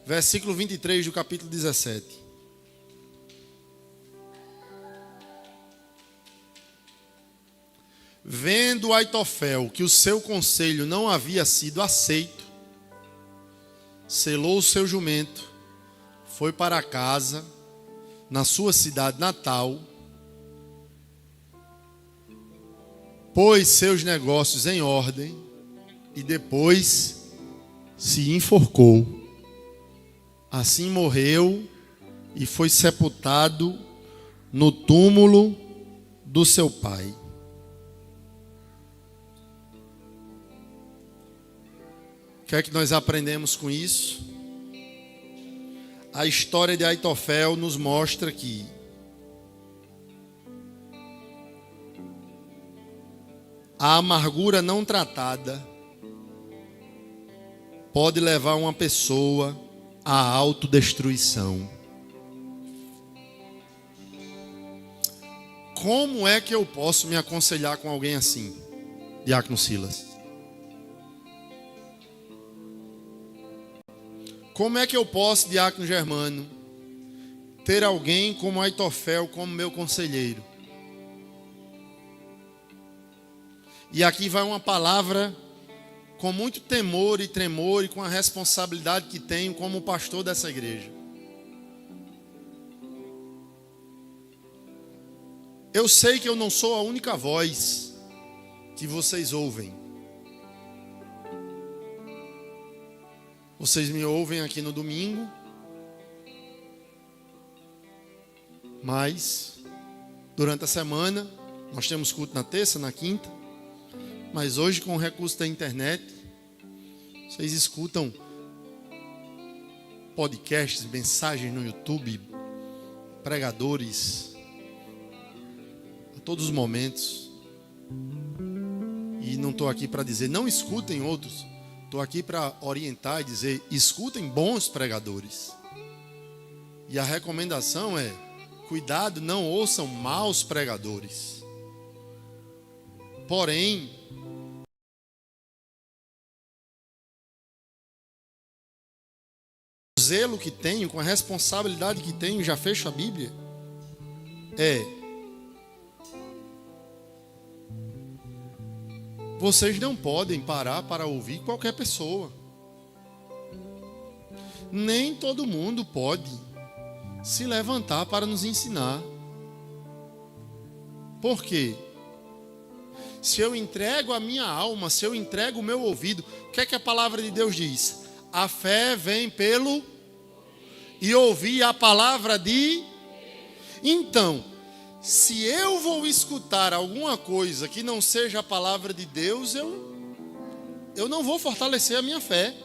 Versículo 23 do capítulo 17. Vendo Aitofel que o seu conselho não havia sido aceito, selou o seu jumento, foi para casa, na sua cidade natal, pôs seus negócios em ordem e depois se enforcou. Assim morreu e foi sepultado no túmulo do seu pai. O que é que nós aprendemos com isso? A história de Aitofel nos mostra que a amargura não tratada pode levar uma pessoa à autodestruição. Como é que eu posso me aconselhar com alguém assim, Diácono Silas? Como é que eu posso, Diácono Germano, ter alguém como Aitofel como meu conselheiro? E aqui vai uma palavra com muito temor e tremor e com a responsabilidade que tenho como pastor dessa igreja. Eu sei que eu não sou a única voz que vocês ouvem. Vocês me ouvem aqui no domingo, mas durante a semana nós temos culto na terça, na quinta, mas hoje com o recurso da internet, vocês escutam podcasts, mensagens no YouTube, pregadores a todos os momentos. E não estou aqui para dizer não escutem outros. Estou aqui para orientar e dizer, escutem bons pregadores. E a recomendação é, cuidado, não ouçam maus pregadores. Porém, o zelo que tenho, com a responsabilidade que tenho, já fecho a Bíblia, vocês não podem parar para ouvir qualquer pessoa. Nem todo mundo pode se levantar para nos ensinar. Por quê? Se eu entrego a minha alma, se eu entrego o meu ouvido, o que é que a palavra de Deus diz? A fé vem pelo e ouvir a palavra de... Então, se eu vou escutar alguma coisa que não seja a palavra de Deus, eu não vou fortalecer a minha fé.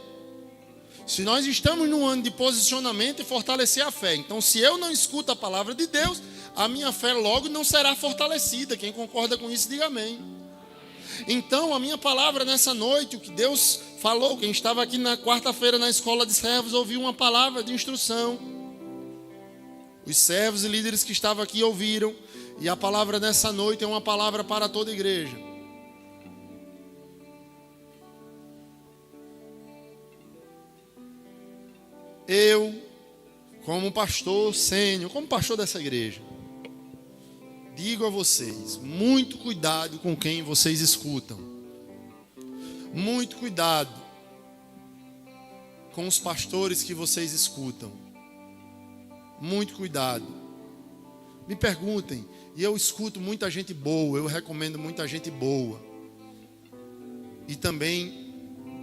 Se nós estamos num ano de posicionamento e fortalecer a fé, então se eu não escuto a palavra de Deus, a minha fé logo não será fortalecida. Quem concorda com isso, diga amém. Então a minha palavra nessa noite, o que Deus falou, quem estava aqui na quarta-feira na escola de servos, ouviu uma palavra de instrução. Os servos e líderes que estavam aqui ouviram. E a palavra nessa noite é uma palavra para toda a igreja. Eu, como pastor sênior, como pastor dessa igreja, digo a vocês, muito cuidado com quem vocês escutam. Muito cuidado com os pastores que vocês escutam. Muito cuidado. Me perguntem, e eu escuto muita gente boa, eu recomendo muita gente boa. E também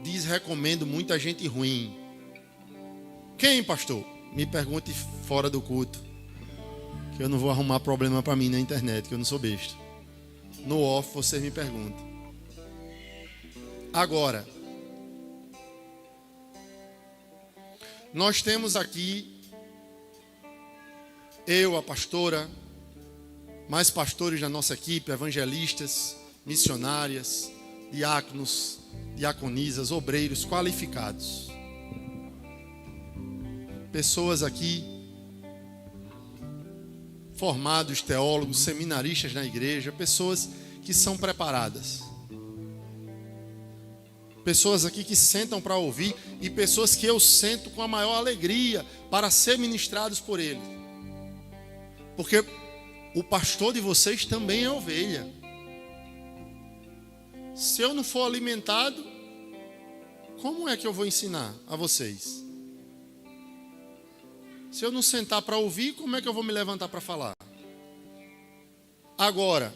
desrecomendo muita gente ruim. Quem, pastor? Me pergunte fora do culto, que eu não vou arrumar problema para mim na internet, que eu não sou besta. No off você me pergunta. Agora, nós temos aqui eu, a pastora, mais pastores da nossa equipe, evangelistas, missionárias, diáconos, diaconisas, obreiros qualificados. Pessoas aqui, formados, teólogos, seminaristas na igreja, pessoas que são preparadas. Pessoas aqui que sentam para ouvir e pessoas que eu sento com a maior alegria para ser ministrados por eles. Porque o pastor de vocês também é ovelha. Se eu não for alimentado, como é que eu vou ensinar a vocês? Se eu não sentar para ouvir, como é que eu vou me levantar para falar? Agora,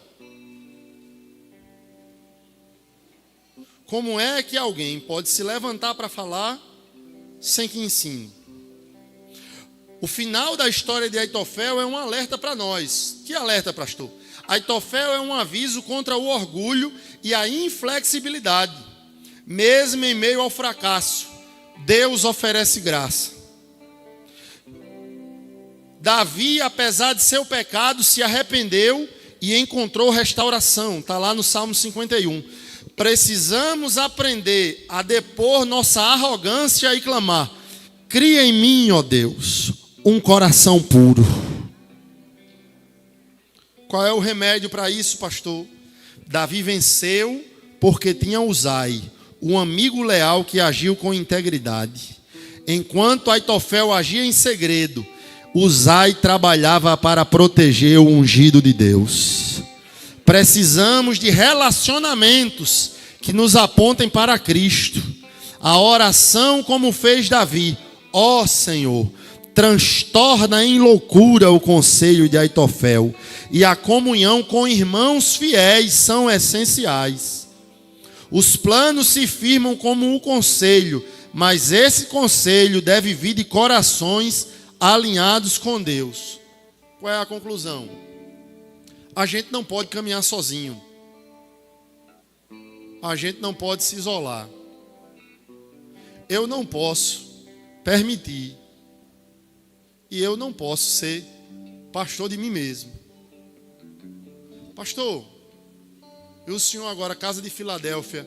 como é que alguém pode se levantar para falar sem que ensine? O final da história de Aitofel é um alerta para nós. Que alerta, pastor? Aitofel é um aviso contra o orgulho e a inflexibilidade. Mesmo em meio ao fracasso, Deus oferece graça. Davi, apesar de seu pecado, se arrependeu e encontrou restauração. Está lá no Salmo 51. Precisamos aprender a depor nossa arrogância e clamar: cria em mim, ó Deus, um coração puro. Qual é o remédio para isso, pastor? Davi venceu porque tinha Uzai, um amigo leal que agiu com integridade. Enquanto Aitofel agia em segredo, Uzai trabalhava para proteger o ungido de Deus. Precisamos de relacionamentos que nos apontem para Cristo. A oração, como fez Davi: ó Senhor, transtorna em loucura o conselho de Aitofel, e a comunhão com irmãos fiéis são essenciais. Os planos se firmam como um conselho, mas esse conselho deve vir de corações alinhados com Deus. Qual é a conclusão? A gente não pode caminhar sozinho. A gente não pode se isolar. Eu não posso permitir, e eu não posso ser pastor de mim mesmo. Pastor, e o senhor agora, Casa de Filadélfia,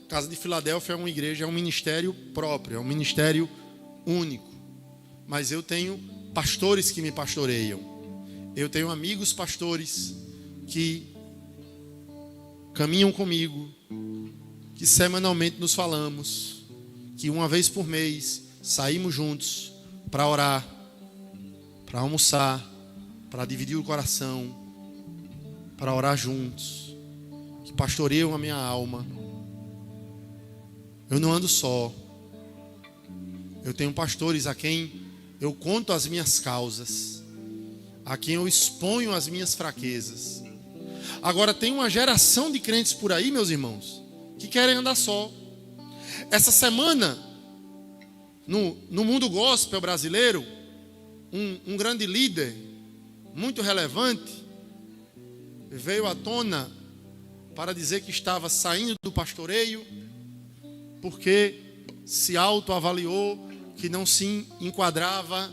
Casa de Filadélfia é uma igreja, é um ministério próprio, é um ministério único. Mas eu tenho pastores que me pastoreiam. Eu tenho amigos pastores que caminham comigo, que semanalmente nos falamos, que uma vez por mês saímos juntos para orar, para almoçar, para dividir o coração, para orar juntos, que pastoreiam a minha alma. Eu não ando só. Eu tenho pastores a quem eu conto as minhas causas, a quem eu exponho as minhas fraquezas. Agora tem uma geração de crentes por aí, meus irmãos, que querem andar só. Essa semana, no mundo gospel brasileiro, um grande líder, muito relevante, veio à tona para dizer que estava saindo do pastoreio porque se autoavaliou que não se enquadrava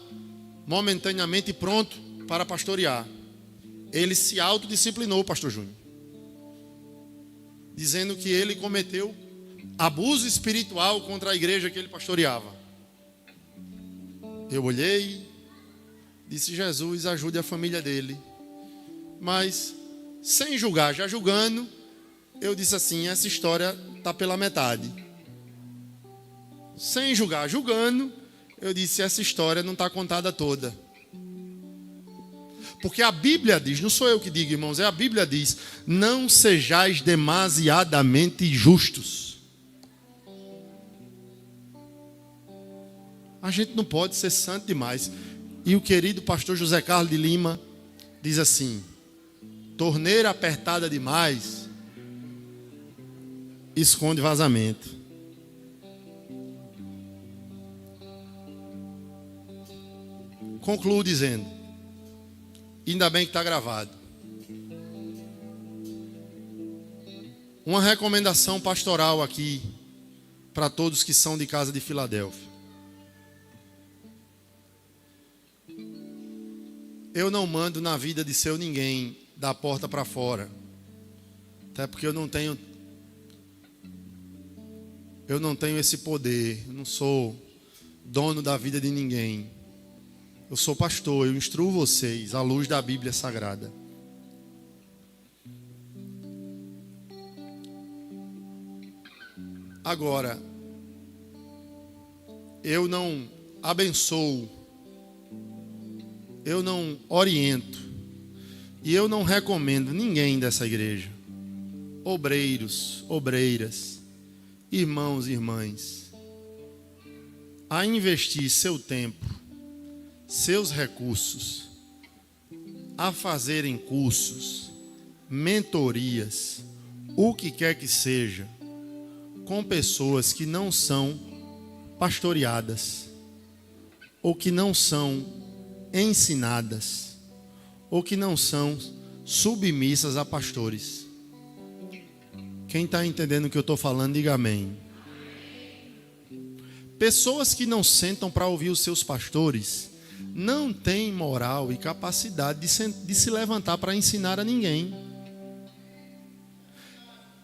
momentaneamente pronto para pastorear. Ele se autodisciplinou, pastor Júnior, dizendo que ele cometeu abuso espiritual contra a igreja que ele pastoreava. Eu olhei, disse: Jesus, ajude a família dele. Mas, sem julgar, já julgando, eu disse assim: essa história está pela metade. Sem julgar, julgando, eu disse: essa história não está contada toda. Porque a Bíblia diz, não sou eu que digo, irmãos, a Bíblia diz: não sejais demasiadamente justos. A gente não pode ser santo demais. E o querido pastor José Carlos de Lima diz assim: torneira apertada demais esconde vazamento. Concluo dizendo, ainda bem que está gravado, uma recomendação pastoral aqui para todos que são de Casa de Filadélfia. Eu não mando na vida de seu ninguém da porta para fora, até porque eu não tenho esse poder, eu não sou dono da vida de ninguém. Eu sou pastor, eu instruo vocês à luz da Bíblia Sagrada. Agora, eu não abençoo, eu não oriento e eu não recomendo ninguém dessa igreja, obreiros, obreiras, irmãos e irmãs, a investir seu tempo, seus recursos, a fazerem cursos, mentorias, o que quer que seja, com pessoas que não são pastoreadas, ou que não são ensinadas, ou que não são submissas a pastores. Quem está entendendo o que eu estou falando, diga amém. Pessoas que não sentam para ouvir os seus pastores não têm moral e capacidade de se levantar para ensinar a ninguém.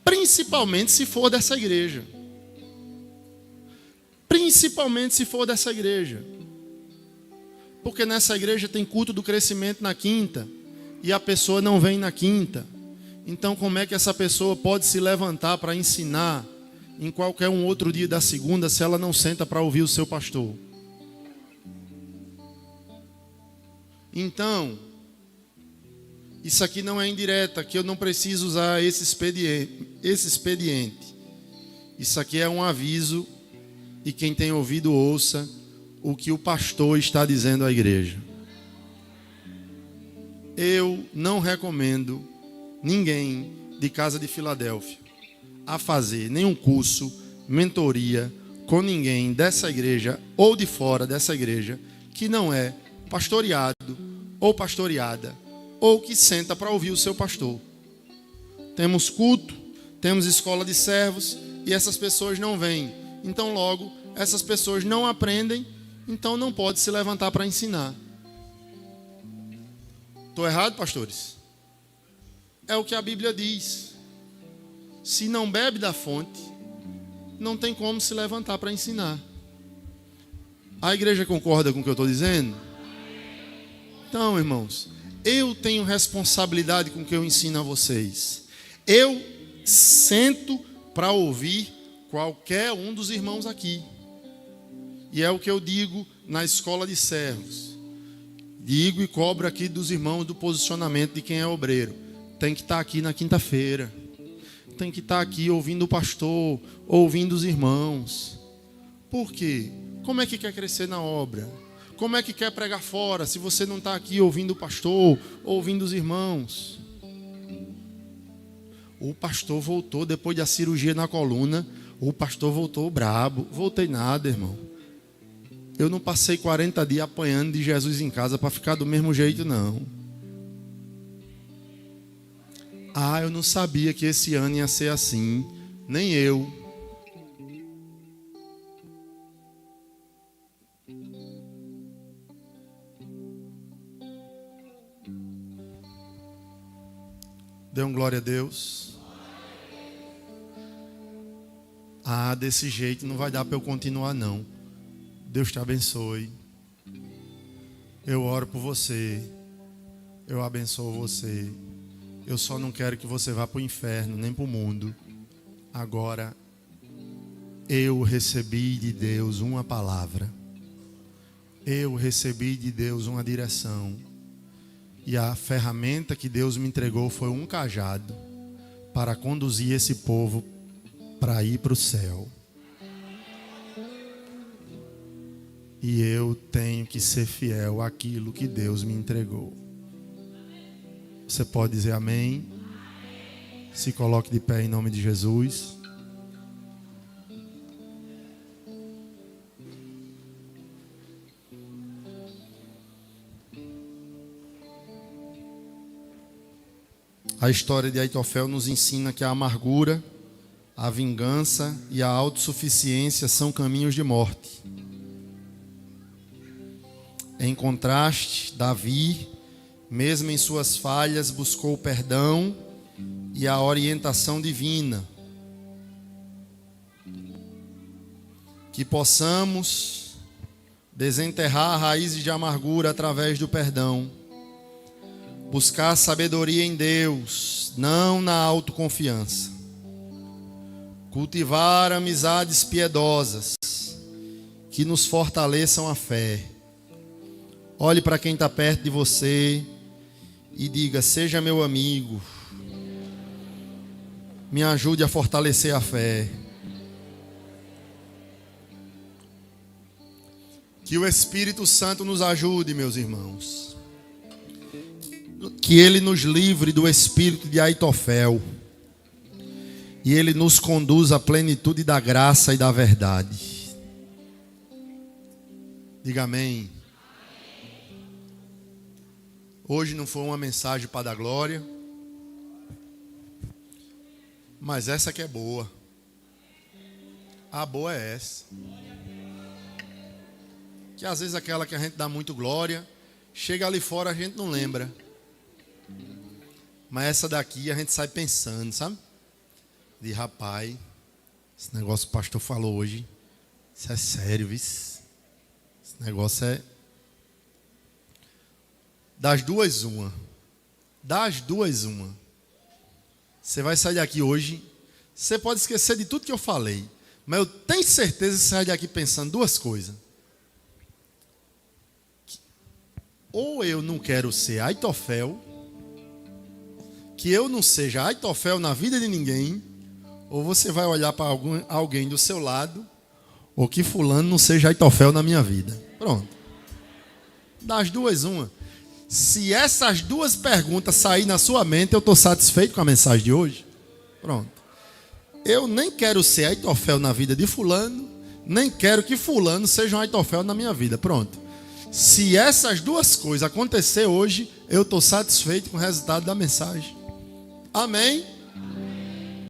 Principalmente se for dessa igreja. Principalmente se for dessa igreja. Porque nessa igreja tem culto do crescimento na quinta e a pessoa não vem na quinta. Então como é que essa pessoa pode se levantar para ensinar em qualquer um outro dia da segunda se ela não senta para ouvir o seu pastor? Então, isso aqui não é indireta, que eu não preciso usar esse expediente. Isso aqui é um aviso e quem tem ouvido ouça o que o pastor está dizendo à igreja. Eu não recomendo ninguém de Casa de Filadélfia a fazer nenhum curso, mentoria com ninguém dessa igreja ou de fora dessa igreja que não é pastoreado ou pastoreada ou que senta para ouvir o seu pastor. Temos culto, temos escola de servos e essas pessoas não vêm. Então logo, essas pessoas não aprendem, então não pode se levantar para ensinar. Estou errado, pastores? É o que a Bíblia diz. Se não bebe da fonte, não tem como se levantar para ensinar. A igreja concorda com o que eu estou dizendo? Então, irmãos, eu tenho responsabilidade com o que eu ensino a vocês. Eu sento para ouvir qualquer um dos irmãos aqui. E é o que eu digo na escola de servos. Digo e cobro aqui dos irmãos do posicionamento de quem é obreiro. Tem que estar aqui na quinta-feira. Tem que estar aqui ouvindo o pastor, ouvindo os irmãos. Por quê? Como é que quer crescer na obra? Como é que quer pregar fora se você não está aqui ouvindo o pastor, ouvindo os irmãos? O pastor voltou depois da cirurgia na coluna. O pastor voltou brabo. Voltei nada, irmão. Eu não passei 40 dias apanhando de Jesus em casa para ficar do mesmo jeito, não. Ah, eu não sabia que esse ano ia ser assim. Nem eu. Dê um glória a Deus. Ah, desse jeito não vai dar para eu continuar, não. Deus te abençoe. Eu oro por você. Eu abençoo você. Eu só não quero que você vá para o inferno, nem para o mundo. Agora, eu recebi de Deus uma palavra. Eu recebi de Deus uma direção. E a ferramenta que Deus me entregou foi um cajado para conduzir esse povo para ir para o céu. E eu tenho que ser fiel àquilo que Deus me entregou. Você pode dizer amém? Se coloque de pé em nome de Jesus. A história de Aitofel nos ensina que a amargura, a vingança e a autossuficiência são caminhos de morte. Em contraste, Davi, mesmo em suas falhas, buscou o perdão e a orientação divina. Que possamos desenterrar raízes de amargura através do perdão. Buscar sabedoria em Deus, não na autoconfiança. Cultivar amizades piedosas que nos fortaleçam a fé. Olhe para quem está perto de você e diga: seja meu amigo, me ajude a fortalecer a fé. Que o Espírito Santo nos ajude, meus irmãos. Que Ele nos livre do espírito de Aitofel. E Ele nos conduza à plenitude da graça e da verdade. Diga amém. Hoje não foi uma mensagem para dar glória, mas essa que é boa. A boa é essa. Que às vezes aquela que a gente dá muito glória, chega ali fora a gente não lembra. Mas essa daqui a gente sai pensando, sabe? De rapaz, esse negócio que o pastor falou hoje, isso é sério, viu? Esse negócio é... Das duas, uma. Das duas, uma. Você vai sair daqui hoje, você pode esquecer de tudo que eu falei, mas eu tenho certeza que você sai daqui pensando duas coisas. Ou eu não quero ser Aitofel, que eu não seja Aitofel na vida de ninguém, ou você vai olhar para alguém do seu lado, ou que fulano não seja Aitofel na minha vida. Pronto. Das duas, uma. Se essas duas perguntas saírem na sua mente, eu estou satisfeito com a mensagem de hoje. Pronto. Eu nem quero ser Aitofel na vida de fulano, nem quero que fulano seja um Aitofel na minha vida. Pronto. Se essas duas coisas acontecer hoje, eu estou satisfeito com o resultado da mensagem. Amém?